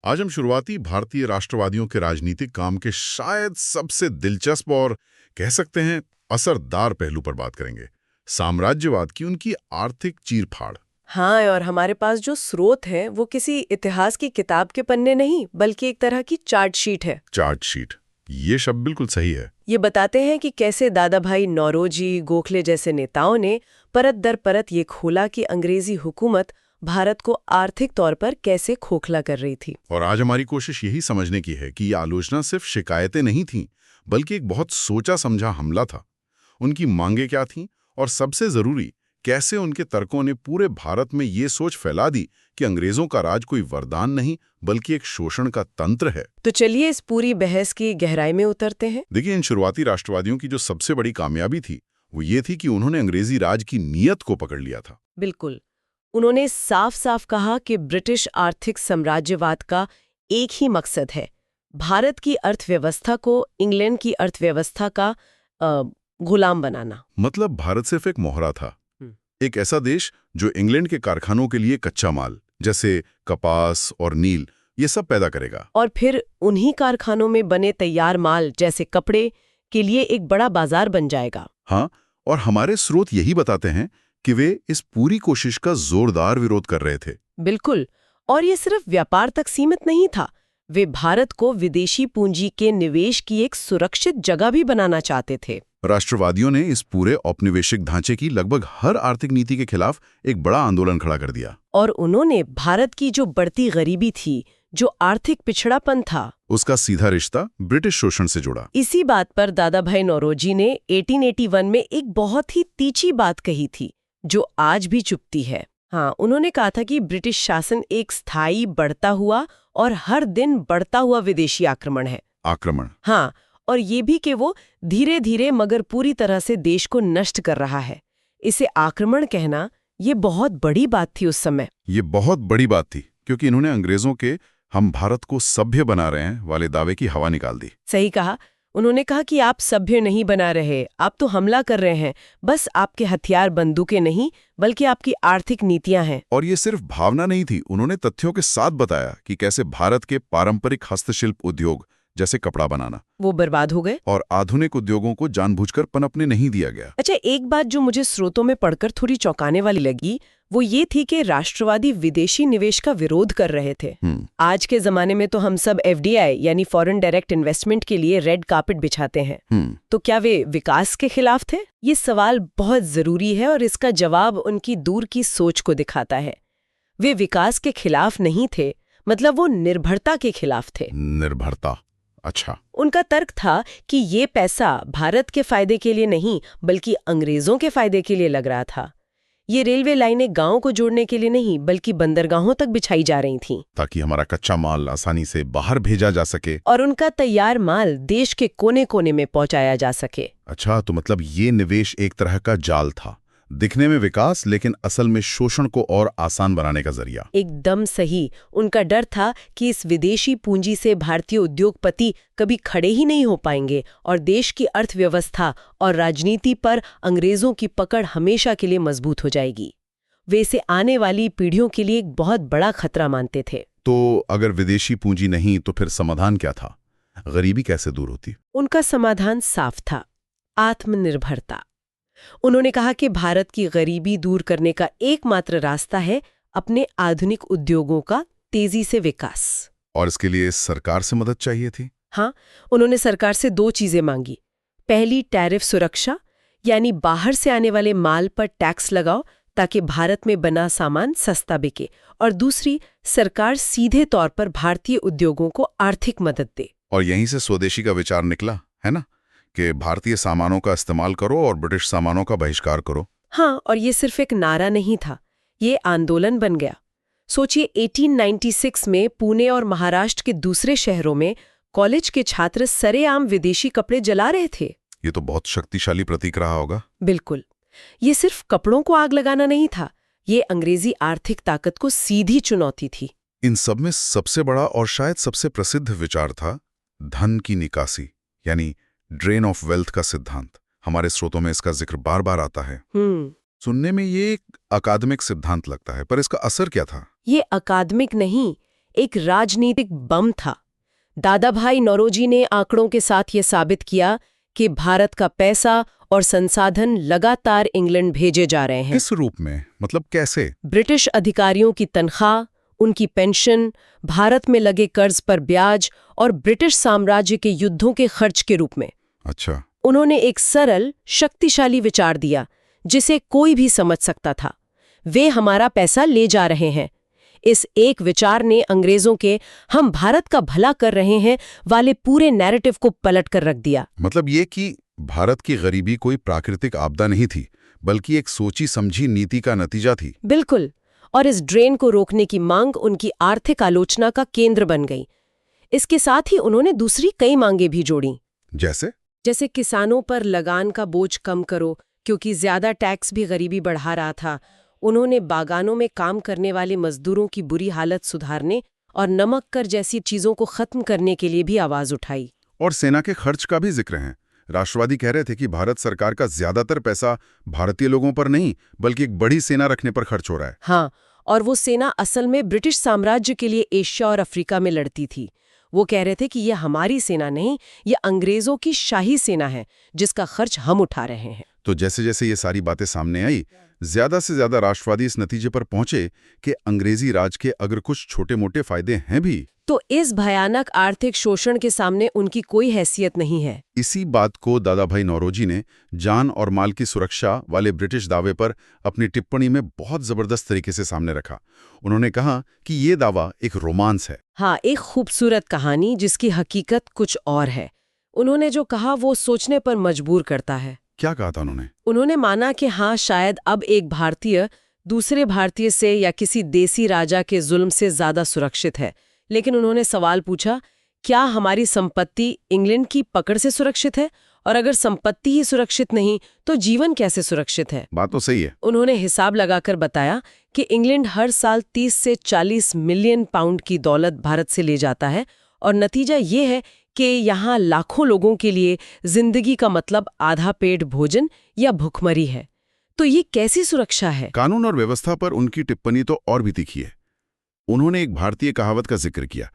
आज हम शुरुआती भारतीय राष्ट्रवादियों के राजनीतिक काम के शायद सबसे दिलचस्प और कह सकते हैं असरदार पहलू पर बात करेंगे, साम्राज्यवाद की उनकी आर्थिक चीरफाड़। हाँ, और हमारे पास जो स्रोत है वो किसी इतिहास की किताब के पन्ने नहीं बल्कि एक तरह की चार्ट शीट है। चार्ट शीट, ये शब्द बिल्कुल सही है। ये बताते हैं कि कैसे दादा भाई नौरोजी, गोखले जैसे नेताओं ने परत दर परत ये खोला कि अंग्रेजी हुकूमत भारत को आर्थिक तौर पर कैसे खोखला कर रही थी। और आज हमारी कोशिश यही समझने की है कि ये आलोचना सिर्फ शिकायतें नहीं थीं, बल्कि एक बहुत सोचा समझा हमला था। उनकी मांगे क्या थीं और सबसे जरूरी, कैसे उनके तर्कों ने पूरे भारत में ये सोच फैला दी कि अंग्रेजों का राज कोई वरदान नहीं बल्कि एक शोषण का तंत्र है। तो चलिए इस पूरी बहस की गहराई में उतरते हैं। देखिए, इन शुरुआती राष्ट्रवादियों की जो सबसे बड़ी कामयाबी थी वो ये थी कि उन्होंने अंग्रेजी राज की नीयत को पकड़ लिया था। बिल्कुल, उन्होंने साफ साफ कहा कि ब्रिटिश आर्थिक साम्राज्यवाद का एक ही मकसद है, भारत की अर्थव्यवस्था को इंग्लैंड की अर्थव्यवस्था का गुलाम बनाना। मतलब भारत सिर्फ एक मोहरा था, हम्म। एक ऐसा देश जो इंग्लैंड के कारखानों के लिए कच्चा माल जैसे कपास और नील ये सब पैदा करेगा, और फिर उन्हीं कारखानों में बने तैयार माल जैसे कपड़े के लिए एक बड़ा बाजार बन जाएगा। हाँ, और हमारे स्रोत यही बताते हैं कि वे इस पूरी कोशिश का जोरदार विरोध कर रहे थे। बिल्कुल, और ये सिर्फ व्यापार तक सीमित नहीं था, वे भारत को विदेशी पूंजी के निवेश की एक सुरक्षित जगह भी बनाना चाहते थे। राष्ट्रवादियों ने इस पूरे औपनिवेशिक ढांचे की लगभग हर आर्थिक नीति के खिलाफ एक बड़ा आंदोलन खड़ा कर दिया। और उन्होंने भारत की जो बढ़ती गरीबी थी, जो आर्थिक पिछड़ापन था, उसका सीधा रिश्ता ब्रिटिश शोषण से जुड़ा। इसी बात पर दादा भाई नौरोजी ने 1881 में एक बहुत ही तीखी बात कही थी जो आज भी चुभती है। हाँ, उन्होंने कहा था कि ब्रिटिश शासन एक स्थायी, बढ़ता हुआ और हर दिन बढ़ता हुआ विदेशी आक्रमण है। आक्रमण? हाँ, और ये भी कि वो धीरे धीरे मगर पूरी तरह से देश को नष्ट कर रहा है। इसे आक्रमण कहना ये बहुत बड़ी बात थी उस समय। ये बहुत बड़ी बात थी क्योंकि इन्होंने अंग्रेजों के हम भारत को सभ्य बना रहे हैं वाले दावे की हवा निकाल दी। सही कहा। उन्होंने कहा कि आप सभ्य नहीं बना रहे, आप तो हमला कर रहे हैं। बस आपके हथियार बंदूकें नहीं बल्कि आपकी आर्थिक नीतियां हैं। और ये सिर्फ भावना नहीं थी, उन्होंने तथ्यों के साथ बताया कि कैसे भारत के पारंपरिक हस्तशिल्प उद्योग जैसे कपड़ा बनाना वो बर्बाद हो गए और आधुनिक उद्योगों को जानबूझकर पनपने नहीं दिया गया। अच्छा, एक बात जो मुझे स्रोतों में पढ़कर थोड़ी चौंकाने वाली लगी वो ये थी कि राष्ट्रवादी विदेशी निवेश का विरोध कर रहे थे। आज के जमाने में तो हम सब FDI यानी फॉरेन डायरेक्ट इन्वेस्टमेंट के लिए रेड कार्पेट बिछाते हैं। तो क्या वे विकास के खिलाफ थे? ये सवाल बहुत जरूरी है और इसका जवाब उनकी दूर की सोच को दिखाता है। वे विकास के खिलाफ नहीं थे, मतलब वो निर्भरता के खिलाफ थे। निर्भरता? अच्छा। उनका तर्क था कि ये पैसा भारत के फायदे के लिए नहीं बल्कि अंग्रेजों के फायदे के लिए लग रहा था। ये रेलवे लाइनें गांव को जोड़ने के लिए नहीं बल्कि बंदरगाहों तक बिछाई जा रही थीं, ताकि हमारा कच्चा माल आसानी से बाहर भेजा जा सके और उनका तैयार माल देश के कोने कोने में पहुंचाया जा सके। अच्छा, तो मतलब ये निवेश एक तरह का जाल था, दिखने में विकास लेकिन असल में शोषण को और आसान बनाने का जरिया। एकदम सही। उनका डर था कि इस विदेशी पूंजी से भारतीय उद्योगपति कभी खड़े ही नहीं हो पाएंगे और देश की अर्थव्यवस्था और राजनीति पर अंग्रेजों की पकड़ हमेशा के लिए मजबूत हो जाएगी। वे इसे आने वाली पीढ़ियों के लिए एक बहुत बड़ा खतरा मानते थे। तो अगर विदेशी पूंजी नहीं तो फिर समाधान क्या था? गरीबी कैसे दूर होती? उनका समाधान साफ था, आत्मनिर्भरता। उन्होंने कहा कि भारत की गरीबी दूर करने का एकमात्र रास्ता है अपने आधुनिक उद्योगों का तेजी से विकास। और इसके लिए सरकार से मदद चाहिए थी? हाँ, उन्होंने सरकार से 2 चीजें मांगी। पहली, टैरिफ सुरक्षा, यानी बाहर से आने वाले माल पर टैक्स लगाओ ताकि भारत में बना सामान सस्ता बिके। और दूसरी, सरकार सीधे तौर पर भारतीय उद्योगों को आर्थिक मदद दे। और यहीं से स्वदेशी का विचार निकला है ना, कि भारतीय सामानों का इस्तेमाल करो और ब्रिटिश सामानों का बहिष्कार करो। हाँ, और ये सिर्फ एक नारा नहीं था, ये आंदोलन बन गया। सोचिए, 1896 में पुणे और महाराष्ट्र के दूसरे शहरों में कॉलेज के छात्र सरेआम विदेशी कपड़े जला रहे थे। ये तो बहुत शक्तिशाली प्रतीक रहा होगा। बिल्कुल। ये सिर्फ कपड़ों को आग लगाना नहीं था, ये अंग्रेजी आर्थिक ताकत को सीधी चुनौती थी। इन सब में सबसे बड़ा और शायद सबसे प्रसिद्ध विचार था धन की निकासी, यानी ड्रेन ऑफ वेल्थ का सिद्धांत। हमारे स्रोतों में इसका जिक्र बार बार आता है। सुनने में ये एक अकादमिक सिद्धांत लगता है, पर इसका असर क्या था? ये अकादमिक नहीं, एक राजनीतिक बम था। दादाभाई नौरोजी ने आंकड़ों के साथ ये साबित किया कि भारत का पैसा और संसाधन लगातार इंग्लैंड भेजे जा रहे हैं। किस रूप में, मतलब कैसे? ब्रिटिश अधिकारियों की तनख्वाह, उनकी पेंशन, भारत में लगे कर्ज पर ब्याज और ब्रिटिश साम्राज्य के युद्धों के खर्च के रूप में। अच्छा। उन्होंने एक सरल, शक्तिशाली विचार दिया जिसे कोई भी समझ सकता था। वे हमारा पैसा ले जा रहे हैं। इस एक विचार ने अंग्रेजों के हम भारत का भला कर रहे हैं वाले पूरे नैरेटिव को पलट कर रख दिया। मतलब ये कि भारत की गरीबी कोई प्राकृतिक आपदा नहीं थी, बल्कि एक सोची समझी नीति का नतीजा थी। बिल्कुल। और इस ड्रेन को रोकने की मांग उनकी आर्थिक आलोचना का केंद्र बन गई। इसके साथ ही उन्होंने दूसरी कई मांगे भी जोड़ी। जैसे किसानों पर लगान का बोझ कम करो, क्योंकि ज्यादा टैक्स भी गरीबी बढ़ा रहा था। उन्होंने बागानों में काम करने वाले मजदूरों की बुरी हालत सुधारने और नमक कर जैसी चीजों को खत्म करने के लिए भी आवाज उठाई। और सेना के खर्च का भी जिक्र है। राष्ट्रवादी कह रहे थे कि भारत सरकार का ज्यादातर पैसा भारतीय लोगों पर नहीं, बल्कि एक बड़ी सेना रखने पर खर्च हो रहा है। हाँ, और वो सेना असल में ब्रिटिश साम्राज्य के लिए एशिया और अफ्रीका में लड़ती थी। वो कह रहे थे कि ये हमारी सेना नहीं, ये अंग्रेजों की शाही सेना है जिसका खर्च हम उठा रहे हैं। तो जैसे जैसे ये सारी बातें सामने आई, ज्यादा से ज्यादा राष्ट्रवादी इस नतीजे पर पहुंचे कि अंग्रेजी राज के अगर कुछ छोटे मोटे फायदे हैं भी, तो इस भयानक आर्थिक शोषण के सामने उनकी कोई हैसियत नहीं है। इसी बात को दादाभाई नौरोजी ने जान और माल की सुरक्षा वाले ब्रिटिश दावे पर अपनी टिप्पणी में बहुत जबरदस्त तरीके से सामने रखा। उन्होंने कहा कि ये दावा एक रोमांस है। हाँ, एक खूबसूरत कहानी जिसकी हकीकत कुछ और है। उन्होंने जो कहा वो सोचने पर मजबूर करता है। क्या कहा था उन्होंने? उन्होंने माना कि हाँ, शायद अब एक भारतीय दूसरे भारतीय से या किसी देसी राजा के जुल्म से ज्यादा सुरक्षित है। लेकिन उन्होंने सवाल पूछा, क्या हमारी संपत्ति इंग्लैंड की पकड़ से सुरक्षित है? और अगर संपत्ति ही सुरक्षित नहीं तो जीवन कैसे सुरक्षित है? बात तो सही है। उन्होंने हिसाब लगाकर बताया कि इंग्लैंड हर साल 30 से 40 मिलियन पाउंड की दौलत भारत से ले जाता है और नतीजा ये है कि यहाँ लाखों लोगों के लिए जिंदगी का मतलब आधा पेट भोजन या भुखमरी है। तो ये कैसी सुरक्षा है? कानून और व्यवस्था पर उनकी टिप्पणी तो और भी तीखी है। उन्होंने एक भारतीय कहावत का जिक्र किया,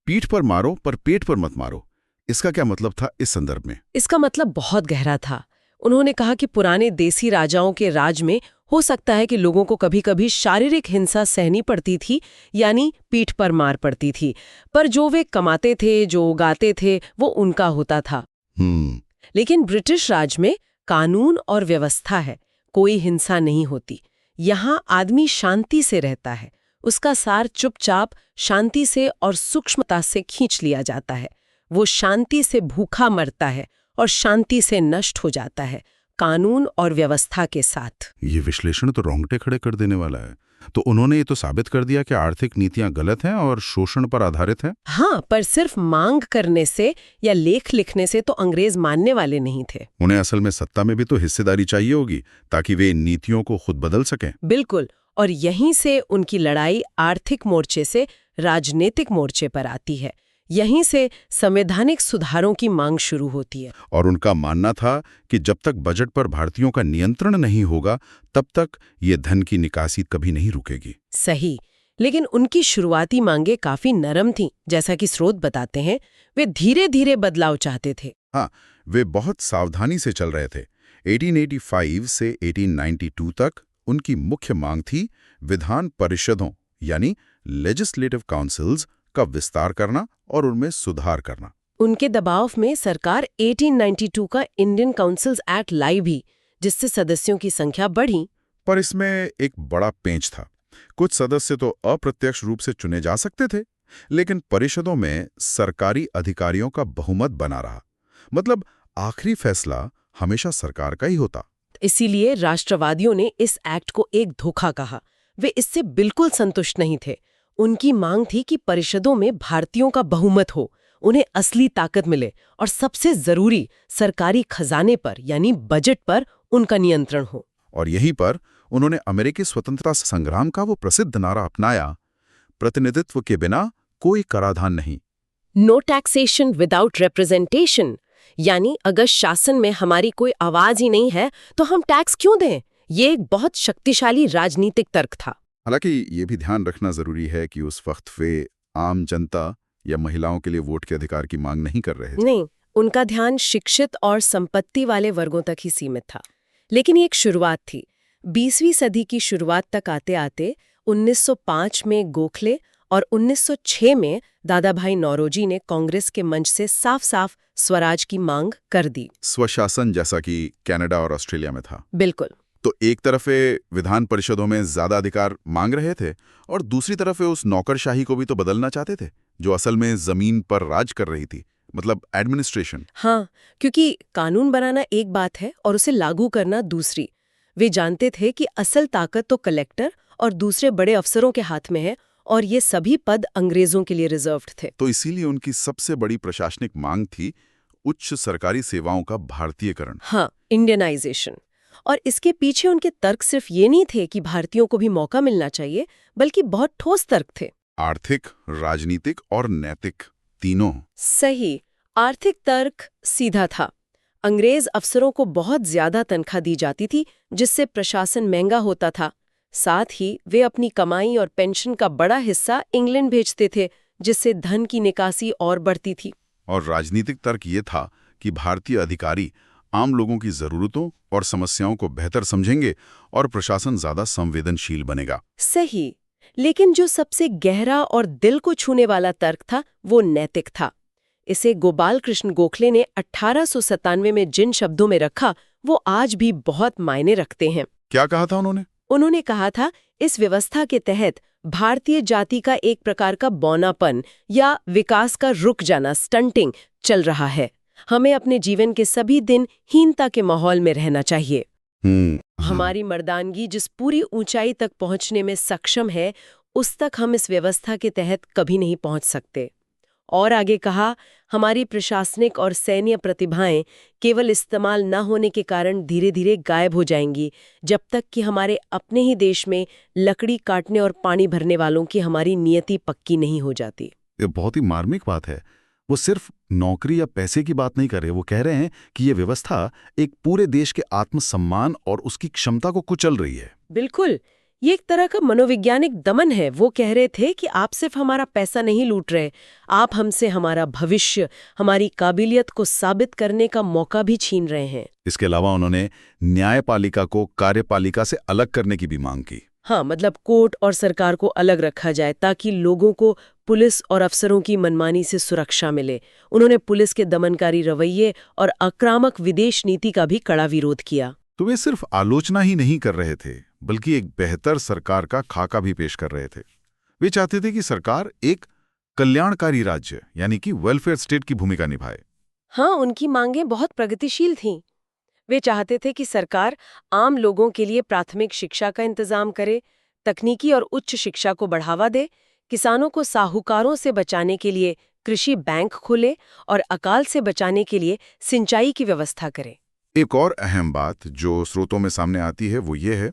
पीठ पर मारो पर पेट पर मत मारो। इसका क्या मतलब था इस संदर्भ में? इसका मतलब बहुत गहरा था। उन्होंने कहा कि पुराने देसी राजाओं के राज में हो सकता है कि लोगों को कभी-कभी शारीरिक हिंसा सहनी पड़ती थी, यानी पीठ पर मार पड़ती थी, पर जो वे कमाते थे, जो उगाते थे, वो उनका होता था। लेकिन ब्रिटिश राज में कानून और व्यवस्था है, कोई हिंसा नहीं होती। यहाँ आदमी शांति से रहता है, उसका सार चुपचाप शांति से और सूक्ष्मता से खींच लिया जाता है। वो शांति से भूखा मरता है और शांति से नष्ट हो जाता है, कानून और व्यवस्था के साथ। ये विश्लेषण तो रोंगटे खड़े कर देने वाला है। तो उन्होंने ये तो साबित कर दिया कि आर्थिक नीतियां गलत हैं और शोषण पर आधारित हैं। हाँ, पर सिर्फ मांग करने से या लेख लिखने से तो अंग्रेज मानने वाले नहीं थे। उन्हें असल में सत्ता में भी तो हिस्सेदारी चाहिए होगी, ताकि वे इन नीतियों को खुद बदल सकें। बिल्कुल, और यहीं से उनकी लड़ाई आर्थिक मोर्चे से राजनीतिक मोर्चे पर आती है। यहीं से संवैधानिक सुधारों की मांग शुरू होती है। और उनका मानना था कि जब तक बजट पर भारतीयों का नियंत्रण नहीं होगा, तब तक ये धन की निकासी कभी नहीं रुकेगी। सही, लेकिन उनकी शुरुआती मांगे काफी नरम थीं। जैसा कि स्रोत बताते हैं, वे धीरे धीरे बदलाव चाहते थे। हाँ, वे बहुत सावधानी से चल रहे थे। 1885 से 1892 तक उनकी मुख्य मांग थी विधान परिषदों यानी लेजिस्लेटिव काउंसिल्स का विस्तार करना और उनमें सुधार करना। उनके दबाव में सरकार 1892 का इंडियन काउंसिल्स एक्ट लाई भी, जिससे सदस्यों की संख्या बढ़ी। पर इसमें एक बड़ा पेंच था। कुछ सदस्य तो अप्रत्यक्ष रूप से चुने जा सकते थे, लेकिन परिषदों में सरकारी अधिकारियों का बहुमत बना रहा। मतलब आखिरी फैसला हमेशा सरकार का ही होता। इसीलिए राष्ट्रवादियों ने इस एक्ट को एक धोखा कहा। वे इससे बिल्कुल संतुष्ट नहीं थे। उनकी मांग थी कि परिषदों में भारतीयों का बहुमत हो, उन्हें असली ताकत मिले और सबसे जरूरी सरकारी खजाने पर यानी बजट पर उनका नियंत्रण हो। और यहीं पर उन्होंने अमेरिकी स्वतंत्रता संग्राम का वो प्रसिद्ध नारा अपनाया, प्रतिनिधित्व के बिना कोई कराधान नहीं। नो टैक्सेशन विदाउट रिप्रेजेंटेशन, यानी अगर शासन में हमारी कोई आवाज ही नहीं है तो हम टैक्स क्यों दें? ये एक बहुत शक्तिशाली राजनीतिक तर्क था। हालांकि ये भी ध्यान रखना जरूरी है कि उस वक्त वे आम जनता या महिलाओं के लिए वोट के अधिकार की मांग नहीं कर रहे थे। नहीं, उनका ध्यान शिक्षित और संपत्ति वाले वर्गों तक ही सीमित था। लेकिन ये एक शुरुआत थी। 20वीं सदी की शुरुआत तक आते आते 1905 में गोखले और 1906 में दादाभाई नौरोजी ने कांग्रेस के मंच से साफ-साफ स्वराज की मांग कर दी। स्वशासन, जैसा कि कनाडा और ऑस्ट्रेलिया में था। बिल्कुल। तो एक तरफ वे विधान परिषदों में ज्यादा अधिकार मांग रहे थे और दूसरी तरफ वे उस नौकरशाही को भी तो बदलना चाहते थे जो असल में जमीन पर राज कर रही थी, मतलब एडमिनिस्ट्रेशन। हाँ, क्योंकि कानून बनाना एक बात है और उसे लागू करना दूसरी। वे जानते थे कि असल ताकत तो कलेक्टर और दूसरे बड़े अफसरों के हाथ में है और ये सभी पद अंग्रेजों के लिए रिजर्व्ड थे। तो इसीलिए उनकी सबसे बड़ी प्रशासनिक मांग थी उच्च सरकारी सेवाओं का भारतीयकरण। हाँ, इंडियनाइजेशन। और इसके पीछे उनके तर्क सिर्फ ये नहीं थे कि भारतीयों को भी मौका मिलना चाहिए, बल्कि बहुत ठोस तर्क थे। आर्थिक, राजनीतिक और नैतिक, तीनों। सही। आर्थिक तर्क सीधा था। अंग्रेज अफसरों को बहुत ज्यादा तनख्वाह दी जाती थी, जिससे प्रशासन महंगा होता था। साथ ही वे अपनी कमाई और पेंशन का बड़ा हिस्सा इंग्लैंड भेजते थे, जिससे धन की निकासी और बढ़ती थी। और राजनीतिक तर्क ये था कि भारतीय अधिकारी आम लोगों की जरूरतों और समस्याओं को बेहतर समझेंगे और प्रशासन ज्यादा संवेदनशील बनेगा। सही। लेकिन जो सबसे गहरा और दिल को छूने वाला तर्क था, वो नैतिक था। इसे गोपाल कृष्ण गोखले ने 1897 में जिन शब्दों में रखा, वो आज भी बहुत मायने रखते हैं। क्या कहा था उन्होंने? उन्होंने कहा था, इस व्यवस्था के तहत भारतीय जाति का एक प्रकार का बौनापन या विकास का रुक जाना, स्टंटिंग, चल रहा है। हमें अपने जीवन के सभी दिन हीनता के माहौल में रहना चाहिए। हमारी मर्दानगी जिस पूरी ऊंचाई तक पहुंचने में सक्षम है, उस तक हम इस व्यवस्था के तहत कभी नहीं पहुंच सकते। और आगे कहा, हमारी प्रशासनिक और सैन्य प्रतिभाएं केवल इस्तेमाल न होने के कारण धीरे धीरे गायब हो जाएंगी, जब तक कि हमारे अपने ही देश में लकड़ी काटने और पानी भरने वालों की हमारी नियति पक्की नहीं हो जाती। ये बहुत ही मार्मिक बात है। वो सिर्फ नौकरी या पैसे की बात नहीं कर रहे, वो कह रहे हैं कि ये व्यवस्था एक पूरे देश के आत्मसम्मान और उसकी क्षमता को कुचल रही है। बिल्कुल, ये एक तरह का मनोवैज्ञानिक दमन है। वो कह रहे थे कि आप सिर्फ हमारा पैसा नहीं लूट रहे, आप हमसे हमारा भविष्य, हमारी काबिलियत को साबित करने का मौका भी छीन रहे हैं। इसके अलावा उन्होंने न्यायपालिका को कार्यपालिका से अलग करने की भी मांग की। हाँ, मतलब कोर्ट और सरकार को अलग रखा जाए ताकि लोगों को पुलिस और अफसरों की मनमानी से सुरक्षा मिले। उन्होंने पुलिस के दमनकारी रवैये और आक्रामक विदेश नीति का भी कड़ा विरोध किया। तो वे सिर्फ आलोचना ही नहीं कर रहे थे, बल्कि एक बेहतर सरकार का खाका भी पेश कर रहे थे। वे चाहते थे कि सरकार एक कल्याणकारी राज्य यानी कि वेलफेयर स्टेट की भूमिका निभाए। हाँ, उनकी मांगें बहुत प्रगतिशील थीं। वे चाहते थे कि सरकार आम लोगों के लिए प्राथमिक शिक्षा का इंतजाम करे, तकनीकी और उच्च शिक्षा को बढ़ावा दे, किसानों को साहूकारों से बचाने के लिए कृषि बैंक खोले और अकाल से बचाने के लिए सिंचाई की व्यवस्था करे। एक और अहम बात जो स्रोतों में सामने आती है वो ये है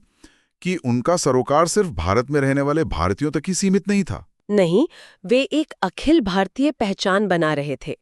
कि उनका सरोकार सिर्फ भारत में रहने वाले भारतीयों तक ही सीमित नहीं था। नहीं, वे एक अखिल भारतीय पहचान बना रहे थे।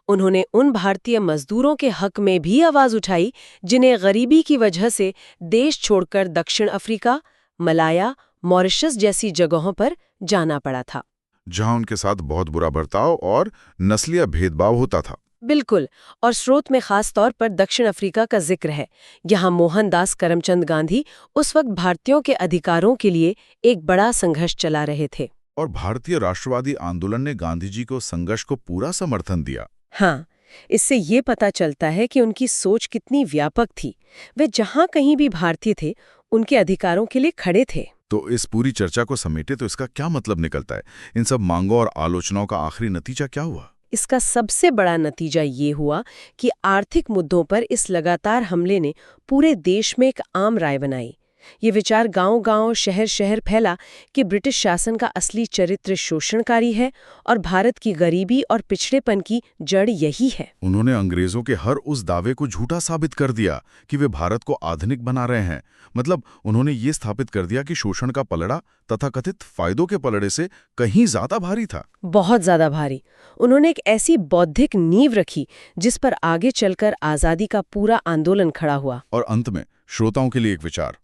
उन्होंने उन भारतीय मजदूरों के हक में भी आवाज उठाई जिन्हें गरीबी की वजह से देश छोड़कर दक्षिण अफ्रीका, मलाया, मॉरिशस जैसी जगहों पर जाना पड़ा था, जहां उनके साथ बहुत बुरा बर्ताव और नस्लीय भेदभाव होता था। बिल्कुल। और स्रोत में खास तौर पर दक्षिण अफ्रीका का जिक्र है। यहाँ मोहनदास करमचंद गांधी उस वक्त भारतीयों के अधिकारों के लिए एक बड़ा संघर्ष चला रहे थे। और भारतीय राष्ट्रवादी आंदोलन ने गांधी जी को संघर्ष को पूरा समर्थन दिया। हाँ, इससे ये पता चलता है कि उनकी सोच कितनी व्यापक थी। वे जहाँ कहीं भी भारतीय थे, उनके अधिकारों के लिए खड़े थे। तो इस पूरी चर्चा को समेटे तो इसका क्या मतलब निकलता है? इन सब मांगों और आलोचनाओं का आखिरी नतीजा क्या हुआ? इसका सबसे बड़ा नतीजा ये हुआ कि आर्थिक मुद्दों पर इस लगातार हमले ने पूरे देश में एक आम राय बनाई। ये विचार गांव-गांव, शहर-शहर फैला कि ब्रिटिश शासन का असली चरित्र शोषणकारी है और भारत की गरीबी और पिछड़ेपन की जड़ यही है। उन्होंने अंग्रेजों के हर उस दावे को झूठा साबित कर दिया कि वे भारत को आधुनिक बना रहे हैं। मतलब उन्होंने ये स्थापित कर दिया कि शोषण का पलड़ा तथाकथित फायदों के पलड़े से कहीं ज्यादा भारी था। बहुत ज्यादा भारी। उन्होंने एक ऐसी बौद्धिक नींव रखी जिस पर आगे चलकर आजादी का पूरा आंदोलन खड़ा हुआ। और अंत में श्रोताओं के लिए एक विचार।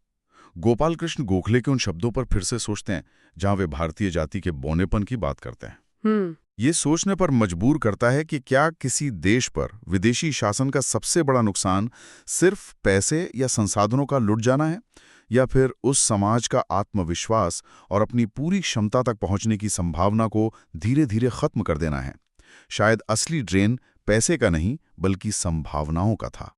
गोपाल कृष्ण गोखले के उन शब्दों पर फिर से सोचते हैं जहां वे भारतीय जाति के बौनेपन की बात करते हैं। ये सोचने पर मजबूर करता है कि क्या किसी देश पर विदेशी शासन का सबसे बड़ा नुकसान सिर्फ पैसे या संसाधनों का लुट जाना है, या फिर उस समाज का आत्मविश्वास और अपनी पूरी क्षमता तक पहुंचने की संभावना को धीरे धीरे खत्म कर देना है। शायद असली ड्रेन पैसे का नहीं बल्कि संभावनाओं का था।